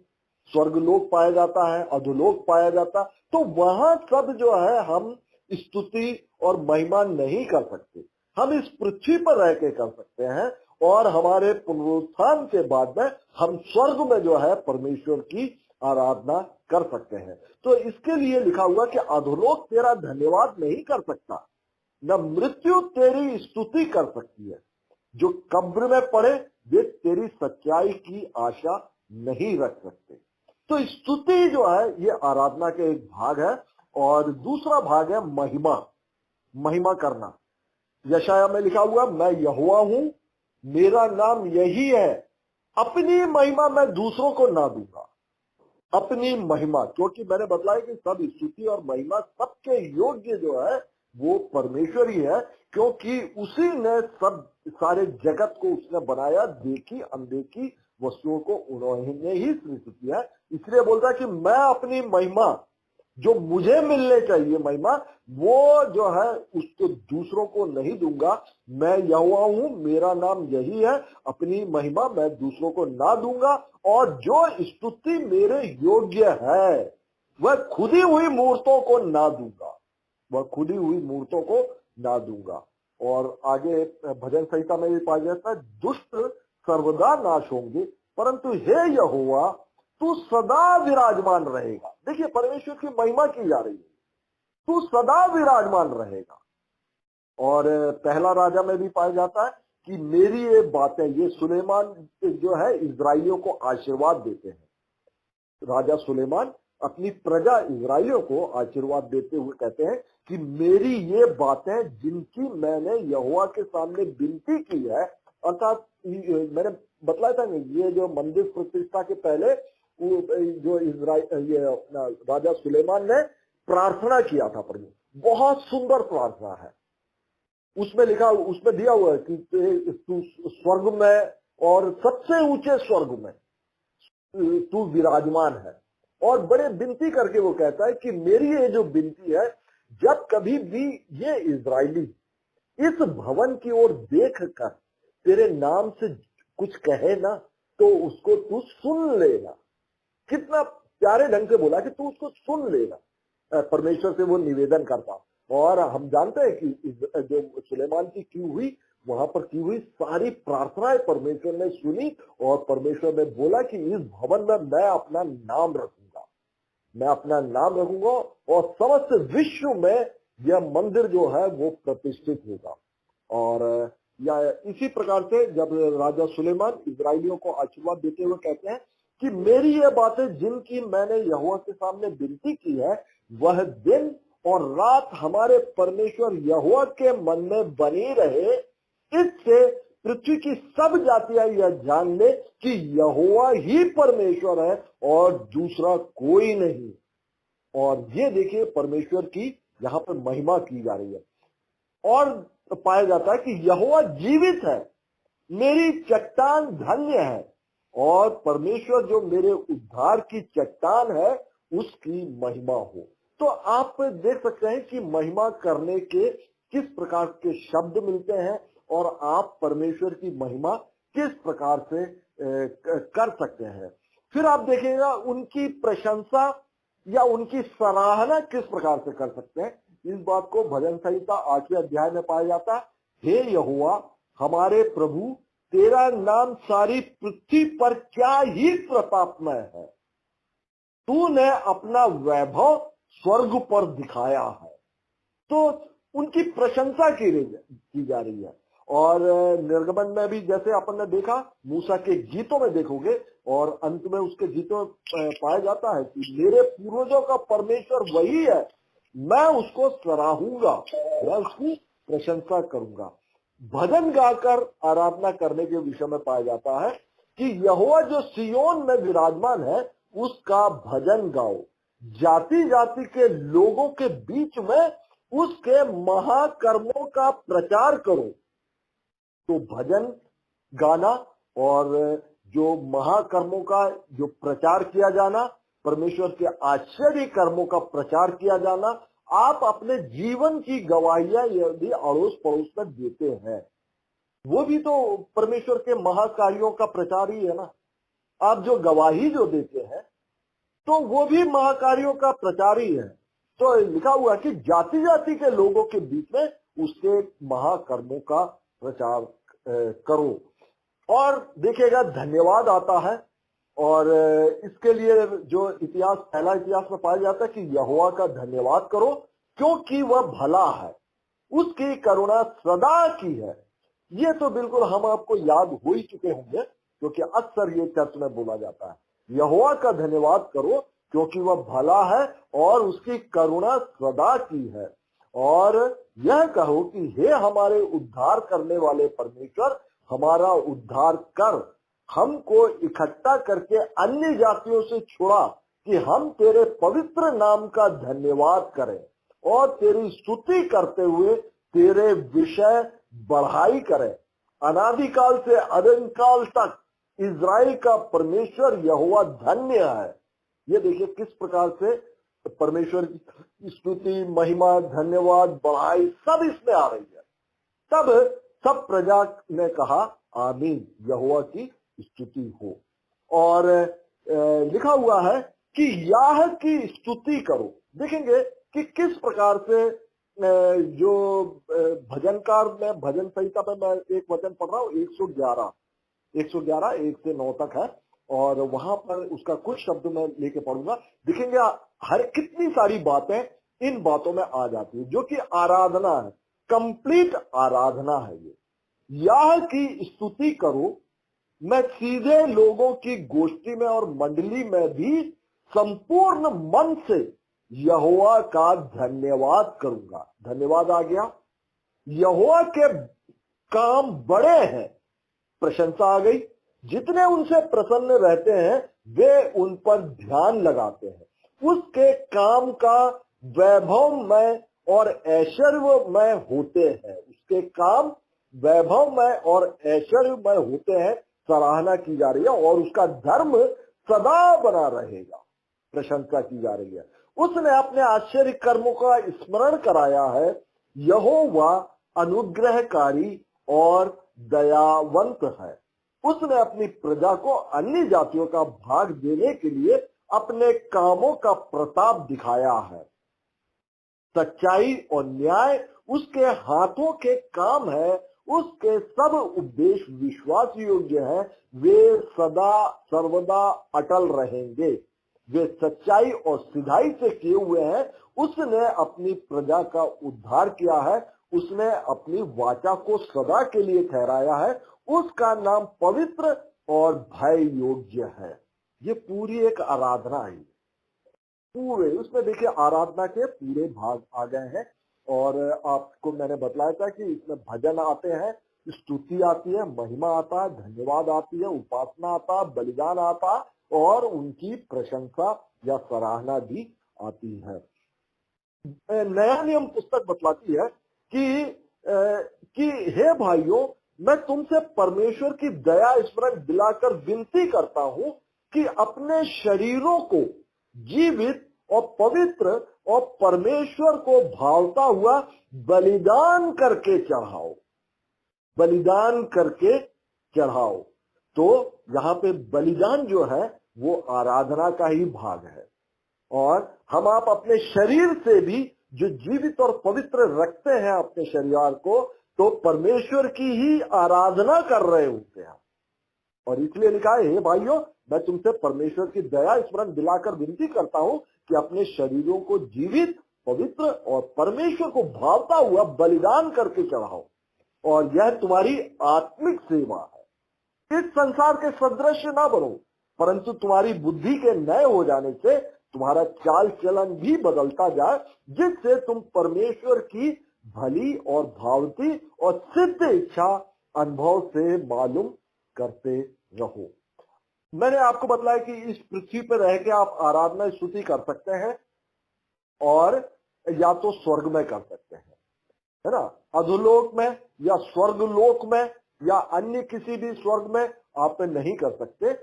S1: स्वर्गलोक पाया जाता है, अधोलोक पाया जाता है, तो वहां सब जो है हम स्तुति और महिमा नहीं कर सकते। हम इस पृथ्वी पर रह के कर सकते हैं, और हमारे पुनरुत्थान के बाद में हम स्वर्ग में जो है परमेश्वर की आराधना कर सकते हैं। तो इसके लिए लिखा हुआ कि अधोलोक तेरा धन्यवाद नहीं कर सकता, न मृत्यु तेरी स्तुति कर सकती है, जो कब्र में पड़े वे तेरी सच्चाई की आशा नहीं रख सकते। तो स्तुति जो है ये आराधना का एक भाग है, और दूसरा भाग है महिमा करना। यशाया में लिखा हुआ, मैं यहोवा हूं, मेरा नाम यही है, अपनी महिमा मैं दूसरों को ना दूंगा। अपनी महिमा, क्योंकि मैंने बताया कि सब स्तुति और महिमा सबके योग्य जो है वो परमेश्वर ही है, क्योंकि उसी ने सब सारे जगत को उसने बनाया, देखी अनदेखी वस्तुओं को उन्होंने ही सृष्टि किया है। इसलिए बोल रहा है कि मैं अपनी महिमा जो मुझे मिलने चाहिए महिमा, वो जो है उसको दूसरों को नहीं दूंगा। मैं यहोवा हूं, मेरा नाम यही है, अपनी महिमा मैं दूसरों को ना दूंगा, और जो स्तुति मेरे योग्य है वह खुदी हुई मूर्तों को ना दूंगा। और आगे भजन संहिता में भी पाया जाता है, दुष्ट सर्वदा नाश होंगे, परंतु हे यहोवा तू सदा विराजमान रहेगा। देखिए परमेश्वर की महिमा की जा रही है, तू सदा विराजमान रहेगा। और पहला राजा में भी पाया जाता है कि मेरी ये बातें, ये सुलेमान जो है इजराइलियों को आशीर्वाद देते हैं। राजा सुलेमान अपनी प्रजा इजराइलियों को आशीर्वाद देते हुए कहते हैं कि मेरी ये बातें जिनकी मैंने यहोवा के सामने विनती की है, अर्थात मैंने बतलाया था ये जो मंदिर प्रतिष्ठा के पहले जो ये राजा सुलेमान ने प्रार्थना किया था प्रभु, बहुत सुंदर प्रार्थना है। उसमें दिया हुआ है कि तू स्वर्ग में और सबसे ऊंचे स्वर्ग में तू विराजमान है, और बड़े विनती करके वो कहता है कि मेरी ये जो विनती है, जब कभी भी ये इजरायली इस भवन की ओर देख कर तेरे नाम से कुछ कहे ना, तो उसको तू सुन लेना। कितना प्यारे ढंग से बोला कि तू उसको सुन लेना। परमेश्वर से वो निवेदन करता, और हम जानते हैं कि जो सुलेमान की हुई, वहां पर की हुई सारी प्रार्थनाएं परमेश्वर ने सुनी और परमेश्वर ने बोला कि इस भवन में मैं अपना नाम रखूंगा, मैं अपना नाम रखूंगा और समस्त विश्व में यह मंदिर जो है वो प्रतिष्ठित होगा। और या इसी प्रकार से जब राजा सुलेमान इजराइलियों को आशीर्वाद देते हुए कहते हैं कि मेरी ये बातें जिनकी मैंने यहोवा के सामने विनती की है, वह दिन और रात हमारे परमेश्वर यहोवा के मन में बनी रहे, इससे पृथ्वी की सब जातियां यह जान ले कि यहोवा ही परमेश्वर है और दूसरा कोई नहीं। और ये देखिए परमेश्वर की यहाँ पर महिमा की जा रही है और पाया जाता है कि यहोवा जीवित है, मेरी चट्टान धन्य है और परमेश्वर जो मेरे उद्धार की चट्टान है उसकी महिमा हो। तो आप देख सकते हैं कि महिमा करने के किस प्रकार के शब्द मिलते हैं और आप परमेश्वर की महिमा किस प्रकार से कर सकते हैं। फिर आप देखिएगा उनकी प्रशंसा या उनकी सराहना किस प्रकार से कर सकते हैं। इस बात को भजन संहिता 8वें अध्याय में पाया जाता है। हे यहोवा हमारे प्रभु, तेरा नाम सारी पृथ्वी पर क्या ही प्रतापमय है, तूने अपना वैभव स्वर्ग पर दिखाया है। तो उनकी प्रशंसा की जा रही है। और निर्गमन में भी जैसे अपन ने देखा, मूसा के गीतों में देखोगे और अंत में उसके गीतों में पाया जाता है कि मेरे पूर्वजों का परमेश्वर वही है, मैं उसको सराहूंगा, मैं उसकी प्रशंसा करूंगा। भजन गाकर आराधना करने के विषय में पाया जाता है कि यहोवा जो सियोन में विराजमान है उसका भजन गाओ, जाति जाति के लोगों के बीच में उसके महाकर्मों का प्रचार करो। तो भजन गाना और जो महाकर्मों का जो प्रचार किया जाना, परमेश्वर के आश्चर्य कर्मों का प्रचार किया जाना, आप अपने जीवन की गवाहियां यदि अड़ोस पड़ोस में देते हैं, वो भी तो परमेश्वर के महाकार्यों का प्रचार ही है ना। आप जो गवाही जो देते हैं तो वो भी महाकार्यों का प्रचार ही है। तो लिखा हुआ कि जाति जाति के लोगों के बीच में उसके महाकर्मों का प्रचार करो। और देखिएगा धन्यवाद आता है और इसके लिए जो इतिहास, पहला इतिहास में पाया जाता है कि यहोवा का धन्यवाद करो क्योंकि वह भला है, उसकी करुणा सदा की है। ये तो बिल्कुल हम आपको याद हो ही चुके होंगे क्योंकि अक्सर ये चर्च में बोला जाता है, यहोवा का धन्यवाद करो क्योंकि वह भला है और उसकी करुणा सदा की है। और यह कहो कि हे हमारे उद्धार करने वाले परमेश्वर, हमारा उद्धार कर, हमको इकट्ठा करके अन्य जातियों से छुड़ा कि हम तेरे पवित्र नाम का धन्यवाद करें और तेरी स्तुति करते हुए तेरे विषय बढ़ाई करें। अनादिकाल से अनंतकाल तक इज़राइल का परमेश्वर यहोवा धन्य है। ये देखिए किस प्रकार से परमेश्वर की स्तुति, महिमा, धन्यवाद, बढ़ाई सब इसमें आ रही है। तब सब प्रजा ने कहा आमीन, यहोवा की स्तुति हो। और लिखा हुआ है कि याह की स्तुति करो। देखेंगे कि किस प्रकार से जो भजनकार में भजन संहिता में मैं एक वचन पढ़ रहा हूँ 111 1 से 9 तक है और वहां पर उसका कुछ शब्द मैं लेके पढ़ूंगा। देखेंगे हर कितनी सारी बातें इन बातों में आ जाती है जो कि आराधना है, कंप्लीट आराधना है। ये याह की स्तुति करो, मैं सीधे लोगों की गोष्ठी में और मंडली में भी संपूर्ण मन से यहोवा का धन्यवाद करूंगा। धन्यवाद आ गया। यहोवा के काम बड़े हैं, प्रशंसा आ गई। जितने उनसे प्रसन्न रहते हैं वे उन पर ध्यान लगाते हैं। उसके काम का वैभवमय और ऐश्वर्यमय होते हैं। उसके काम वैभवमय और ऐश्वर्यमय होते हैं। सराहना की जा रही है और उसका धर्म सदा बना रहेगा। प्रशंसा की जा रही है। उसने अपने आश्चर्य कर्मों का स्मरण कराया है। यहोवा अनुग्रहकारी और दयावंत है। उसने अपनी प्रजा को अन्य जातियों का भाग देने के लिए अपने कामों का प्रताप दिखाया है। सच्चाई और न्याय उसके हाथों के काम है, उसके सब उपदेश विश्वास योग्य है, वे सदा सर्वदा अटल रहेंगे। वे सच्चाई और सिधाई से किए हुए हैं। उसने अपनी प्रजा का उद्धार किया है, उसने अपनी वाचा को सदा के लिए ठहराया है, उसका नाम पवित्र और भय योग्य है। ये पूरी एक आराधना है। पूरे उसमें देखिए आराधना के पूरे भाग आ गए हैं। और आपको मैंने बतलाया था कि इसमें भजन आते हैं, स्तुति आती है, महिमा आता है, धन्यवाद आती है, उपासना आता, बलिदान आता और उनकी प्रशंसा या सराहना भी आती है। नया नियम पुस्तक बतलाती है कि हे भाइयों, मैं तुमसे परमेश्वर की दया स्मरण दिलाकर विनती करता हूं कि अपने शरीरों को जीवित और पवित्र और परमेश्वर को भावता हुआ बलिदान करके चढ़ाओ। बलिदान करके चढ़ाओ। तो यहाँ पे बलिदान जो है वो आराधना का ही भाग है। और हम आप अपने शरीर से भी जो जीवित और पवित्र रखते हैं अपने शरीर को, तो परमेश्वर की ही आराधना कर रहे होते हैं। और इसलिए लिखा है, हे भाइयों, मैं तुमसे परमेश्वर की दया स्मरण दिलाकर विनती करता हूं कि अपने शरीरों को जीवित, पवित्र और परमेश्वर को भावता हुआ बलिदान करके चढ़ाओ, और यह तुम्हारी आत्मिक सेवा है। इस संसार के सदृश ना बनो, परंतु तुम्हारी बुद्धि के नए हो जाने से तुम्हारा चाल चलन भी बदलता जाए, जिससे तुम परमेश्वर की भली और भावती और सिद्ध इच्छा अनुभव से मालूम करते रहो। मैंने आपको बताया कि इस पृथ्वी पर रह के आप आराधना स्तुति कर सकते हैं, और या तो स्वर्ग में कर सकते हैं, है ना, अधोलोक में या स्वर्गलोक में या अन्य किसी भी स्वर्ग में आप नहीं कर सकते।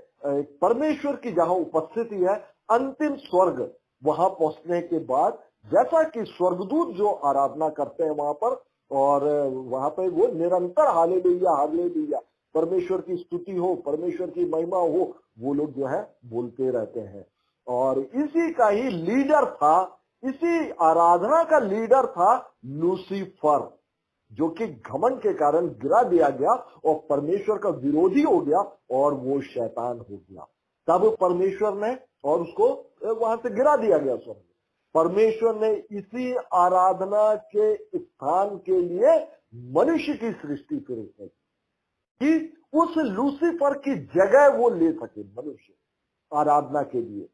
S1: परमेश्वर की जहां उपस्थिति है, अंतिम स्वर्ग, वहां पहुंचने के बाद जैसा कि स्वर्गदूत जो आराधना करते हैं वहां पर, और वहां पर वो निरंतर हालेलुया हालेलुया, परमेश्वर की स्तुति हो, परमेश्वर की महिमा हो, वो लोग जो है बोलते रहते हैं। और इसी का ही लीडर था, इसी आराधना का लीडर था लूसीफर, जो कि घमंड के कारण गिरा दिया गया और परमेश्वर का विरोधी हो गया और वो शैतान हो गया। तब परमेश्वर ने और उसको वहां से गिरा दिया गया स्वर्ग। परमेश्वर ने इसी आराधना के स्थान के लिए मनुष्य की सृष्टि फिर उसने कि उस लूसीफर की जगह वो ले सके मनुष्य आराधना के लिए।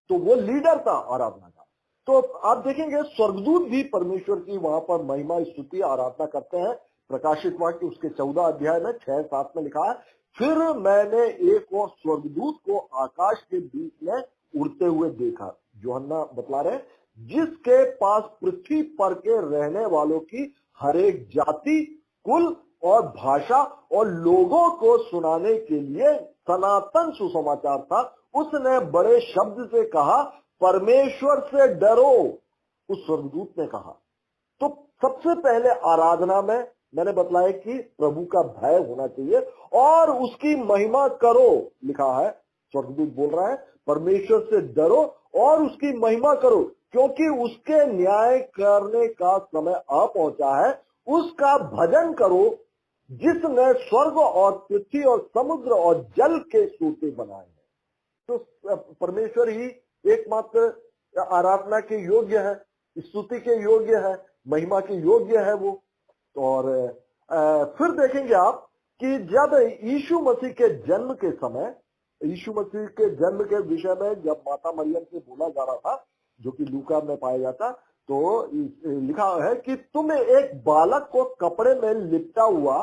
S1: तो वो लीडर था आराधना का। तो आप देखेंगे स्वर्गदूत भी परमेश्वर की वहां पर महिमा स्तुति आराधना करते हैं। प्रकाशित वाक्य उसके 14 अध्याय में 6-7 में लिखा है, फिर मैंने एक और स्वर्गदूत को आकाश के बीच में उड़ते हुए देखा, यूहन्ना बतला रहे, जिसके पास पृथ्वी पर के रहने वालों की हर एक जाति, कुल और भाषा और लोगों को सुनाने के लिए सनातन सुसमाचार था। उसने बड़े शब्द से कहा, परमेश्वर से डरो। उस स्वर्गदूत ने कहा। तो सबसे पहले आराधना में मैंने बतलाया कि प्रभु का भय होना चाहिए और उसकी महिमा करो, लिखा है। स्वर्गदूत बोल रहा है परमेश्वर से डरो और उसकी महिमा करो, क्योंकि उसके न्याय करने का समय आ पहुंचा है। उसका भजन करो जिसने स्वर्ग और पृथ्वी और समुद्र और जल के सोते बनाए हैं। तो परमेश्वर ही एकमात्र आराधना के योग्य है, स्तुति के योग्य है, महिमा के योग्य है वो। और फिर देखेंगे आप कि जब यीशु मसीह के जन्म के समय, यीशु मसीह के जन्म के विषय में जब माता मरियम से बोला जा रहा था, जो कि लूका में पाया जाता, तो लिखा है कि तुम एक बालक को कपड़े में लिपटा हुआ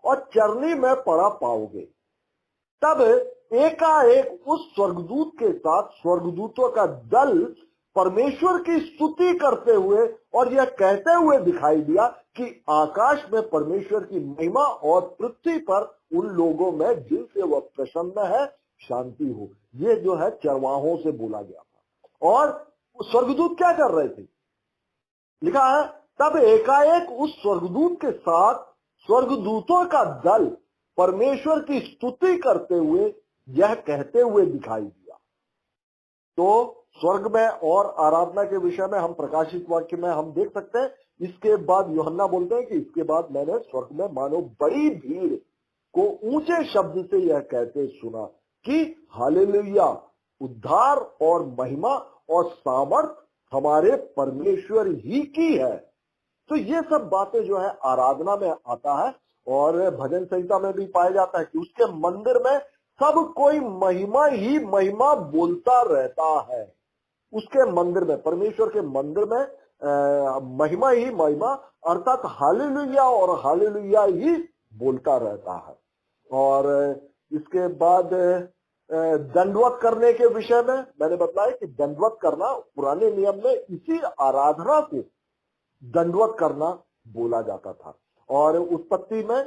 S1: और चरनी में पड़ा पाओगे। तब एकाएक उस स्वर्गदूत के साथ स्वर्गदूतों का दल परमेश्वर की स्तुति करते हुए और यह कहते हुए दिखाई दिया कि आकाश में परमेश्वर की महिमा और पृथ्वी पर उन लोगों में जिनसे वह प्रसन्न है शांति हो। ये जो है चरवाहों से बोला गया था। और स्वर्गदूत क्या कर रहे थे? लिखा है तब एकाएक उस स्वर्गदूत के साथ स्वर्गदूतों का दल परमेश्वर की स्तुति करते हुए यह कहते हुए दिखाई दिया। तो स्वर्ग में और आराधना के विषय में हम प्रकाशित वाक्य में हम देख सकते हैं। इसके बाद यूहन्ना बोलते हैं कि इसके बाद मैंने स्वर्ग में मानो बड़ी भीड़ को ऊंचे शब्द से यह कहते सुना कि हालेलुया, उद्धार और महिमा और सामर्थ हमारे परमेश्वर ही की है। तो ये सब बातें जो है आराधना में आता है और भजन संहिता में भी पाया जाता है कि उसके मंदिर में सब कोई महिमा ही महिमा बोलता रहता है। उसके मंदिर में, परमेश्वर के मंदिर में महिमा ही महिमा अर्थात हालेलुया और हालेलुया ही बोलता रहता है। और इसके बाद दंडवत करने के विषय में मैंने बताया कि दंडवत करना पुराने नियम में इसी आराधना को दंडवत करना बोला जाता था। और उत्पत्ति में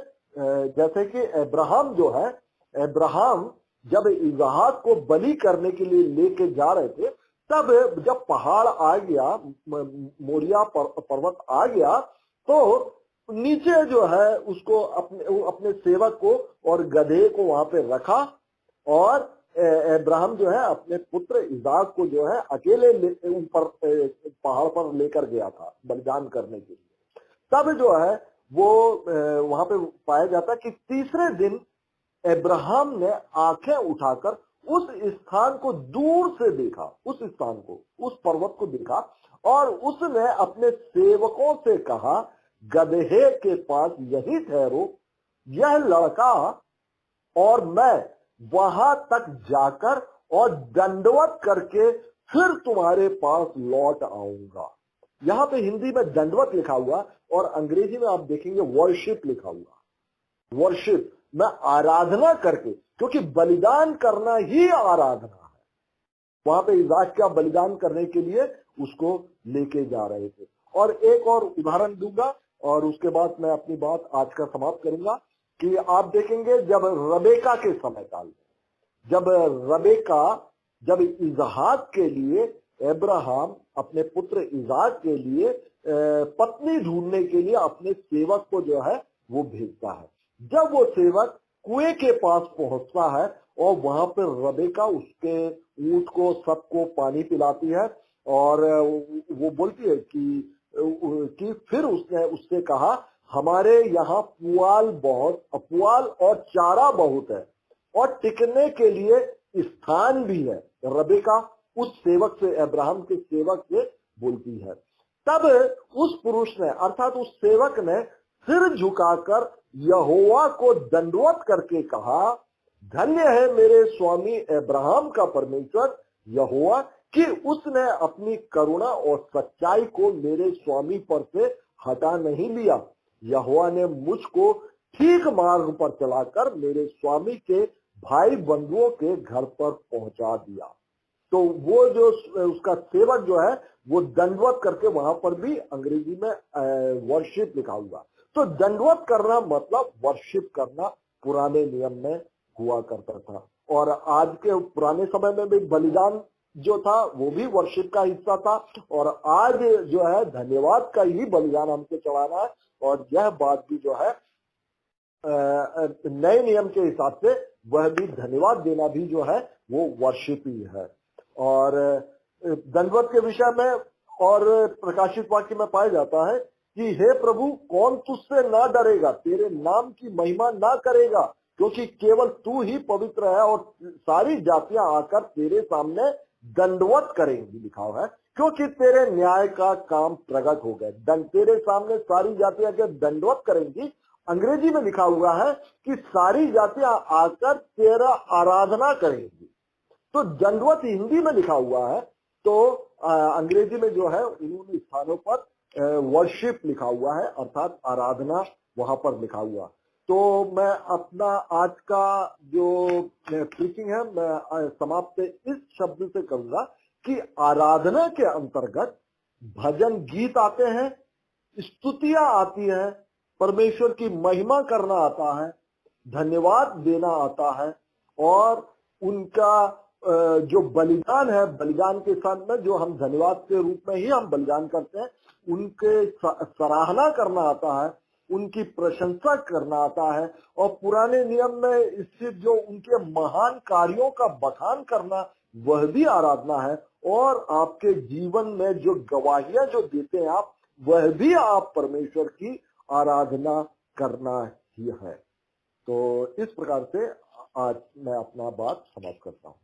S1: जैसे कि अब्राहम जो है, अब्राहम जब इसहाक को बलि करने के लिए लेके जा रहे थे, तब जब पहाड़ आ गया, मोरिया पर्वत आ गया, तो नीचे जो है उसको अपने सेवक को और गधे को वहां पे रखा और अब्राहम जो है अपने पुत्र इसहाक को जो है अकेले ऊपर पहाड़ पर लेकर गया था बलिदान करने के लिए। तब जो है वो वहां पे पाया जाता कि तीसरे दिन अब्राहम ने आंखें उठाकर उस स्थान को दूर से देखा, उस स्थान को, उस पर्वत को देखा और उसने अपने सेवकों से कहा, गधे के पास यही ठहरो, यह लड़का और मैं वहां तक जाकर और दंडवत करके फिर तुम्हारे पास लौट आऊंगा। यहां पे हिंदी में दंडवत लिखा हुआ और अंग्रेजी में आप देखेंगे वर्शिप लिखा हुआ। वर्शिप में आराधना करके, क्योंकि बलिदान करना ही आराधना है। वहां पे इसहाक का बलिदान करने के लिए उसको लेके जा रहे थे। और एक और उदाहरण दूंगा और उसके बाद मैं अपनी बात आज का समाप्त करूंगा कि आप देखेंगे जब रबेका के समय काल में, जब इसहाक के लिए अब्राहम अपने पुत्र इसहाक के लिए पत्नी ढूंढने के लिए अपने सेवक को जो है वो भेजता है। जब वो सेवक कुएं के पास पहुंचता है और वहां पर रबेका उसके ऊंट को सबको पानी पिलाती है और वो बोलती है कि फिर उसने उससे कहा, हमारे यहाँ पुआल और चारा बहुत है और टिकने के लिए स्थान भी है। रबेका उस सेवक से, अब्राहम के सेवक से बोलती है। तब उस पुरुष ने अर्थात उस सेवक ने सिर झुकाकर यहोवा को दंडवत करके कहा, धन्य है मेरे स्वामी अब्राहम का परमेश्वर यहोवा कि उसने अपनी करुणा और सच्चाई को मेरे स्वामी पर से हटा नहीं लिया। यहोवा ने मुझको ठीक मार्ग पर चलाकर मेरे स्वामी के भाई बंधुओं के घर पर पहुंचा दिया। तो वो जो उसका सेवक जो है वो दंडवत करके, वहां पर भी अंग्रेजी में वर्शिप लिखा हुआ। तो दंडवत करना मतलब वर्शिप करना पुराने नियम में हुआ करता था। और आज के पुराने समय में भी बलिदान जो था वो भी वर्शिप का हिस्सा था और आज जो है धन्यवाद का ही बलिदान हमको चढ़ाना है। और यह बात भी जो है नए नियम के हिसाब से वह भी धन्यवाद देना भी जो है वो वर्शिप ही है। और दंडवत के विषय में और प्रकाशित वाक्य में पाया जाता है कि हे प्रभु, कौन तुझसे ना डरेगा, तेरे नाम की महिमा ना करेगा, क्योंकि केवल तू ही पवित्र है और सारी जातियां आकर तेरे सामने दंडवत करेंगी, लिखा हुआ है, क्योंकि तेरे न्याय का काम प्रकट हो गए। तेरे सामने सारी जातियां के दंडवत करेंगी। अंग्रेजी में लिखा हुआ है कि सारी जातियां आकर तेरा आराधना करेंगी। तो दंडवत हिंदी में लिखा हुआ है, तो अंग्रेजी में जो है उन्होंने स्थानों पर वर्शिप लिखा हुआ है, अर्थात आराधना वहां पर लिखा हुआ। तो मैं अपना आज का जो प्रीचिंग है मैं समाप्त इस शब्द से करूंगा कि आराधना के अंतर्गत भजन गीत आते हैं, स्तुतियां आती हैं, परमेश्वर की महिमा करना आता है, धन्यवाद देना आता है और उनका जो बलिदान है, बलिदान के साथ में जो हम धन्यवाद के रूप में ही हम बलिदान करते हैं, उनके सराहना करना आता है, उनकी प्रशंसा करना आता है और पुराने नियम में स्थित जो उनके महान कार्यों का बखान करना वह भी आराधना है, और आपके जीवन में जो गवाहियां जो देते हैं आप, वह भी आप परमेश्वर की आराधना करना ही है। तो इस प्रकार से आज मैं अपना बात समाप्त करता हूं।